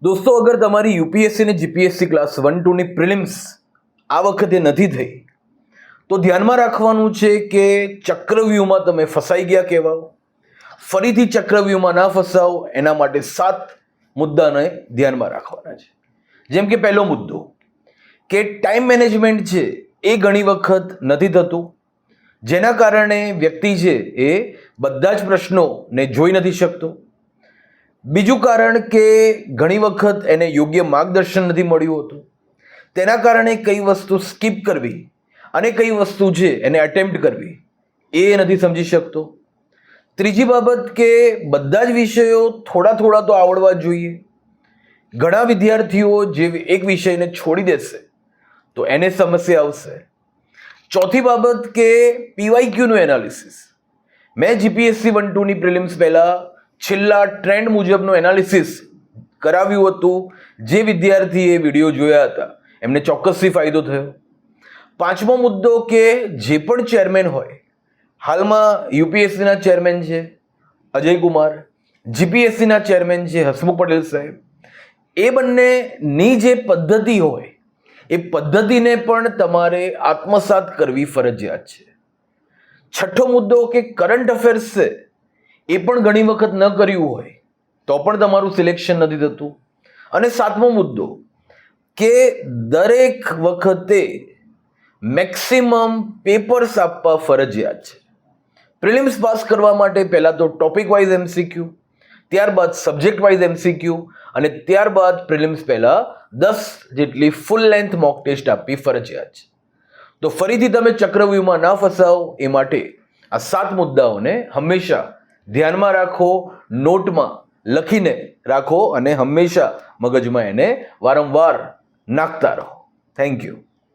દોસ્તો, અગર તમારી યુપીએસસી ને જીપીએસસી ક્લાસ 1-2 ની પ્રિલિમ્સ આ વખતે નથી થઈ તો ધ્યાનમાં રાખવાનું છે કે ચક્રવ્યૂહમાં તમે ફસાઈ ગયા કહેવાઓ. ફરીથી ચક્રવ્યૂહમાં ના ફસાઓ એના માટે 7 મુદ્દાને ધ્યાનમાં રાખવાના છે. જેમ કે પહેલો મુદ્દો કે ટાઈમ મેનેજમેન્ટ છે એ ઘણી વખત નથી થતું, જેના કારણે વ્યક્તિ છે એ બધા જ પ્રશ્નોને જોઈ નથી શકતો. બીજું કારણ કે ઘણી વખત એને યોગ્ય માર્ગદર્શન નથી મળ્યું હતું, તેના કારણે કઈ વસ્તુ સ્કીપ કરવી અને કઈ વસ્તુ છે એને અટેમ્પ્ટ કરવી એ નથી સમજી શકતો. ત્રીજી બાબત કે બધા જ વિષયો થોડા થોડા તો આવડવા જોઈએ. ઘણા વિદ્યાર્થીઓ જે એક વિષયને છોડી દેશે તો એને સમસ્યા આવશે. ચોથી બાબત કે પીવાયક્યુનું એનાલિસિસ. મેં જીપીએસસી 1-2 ની પ્રિલિમ્સ પહેલા છેલ્લા ટ્રેન્ડ મુજબનું એનાલિસિસ કરાવ્યું હતું. જે વિદ્યાર્થીએ વિડીયો જોયા હતા એમને ચોક્કસથી ફાયદો થયો. પાંચમો મુદ્દો કે જે પણ ચેરમેન હોય, હાલમાં યુપીએસસીના ચેરમેન છે અજય કુમાર, જીપીએસસીના ચેરમેન છે હસમુખ પટેલ સાહેબ, એ બંનેની જે પદ્ધતિ હોય એ પદ્ધતિને પણ તમારે આત્મસાત કરવી ફરજિયાત છે. છઠ્ઠો મુદ્દો કે કરંટ અફેર્સ છે એ પણ ઘણી વખત ન કર્યું હોય તો પણ તમારું સિલેક્શન નથી થતું. અને સાતમો મુદ્દો કે દરેક વખતે મેક્સિમમ પેપર્સ આપવા ફરજિયાત છે. પ્રિલિમ્સ પાસ કરવા માટે પહેલાં તો ટોપિક વાઇઝ એમસીક્યુ, ત્યારબાદ સબ્જેક્ટ વાઇઝ એમસીક્યુ અને ત્યારબાદ પ્રિલિમ્સ પહેલાં 10 જેટલી ફૂલ લેન્થ મોક ટેસ્ટ આપવી ફરજિયાત છે. તો ફરીથી તમે ચક્રવ્યૂહમાં ના ફસાઓ એ માટે આ 7 મુદ્દાઓને હંમેશા ધ્યાનમાં રાખો, નોટમાં લખીને રાખો અને હંમેશા મગજમાં એને વારંવાર નાખતા રહો. Thank you.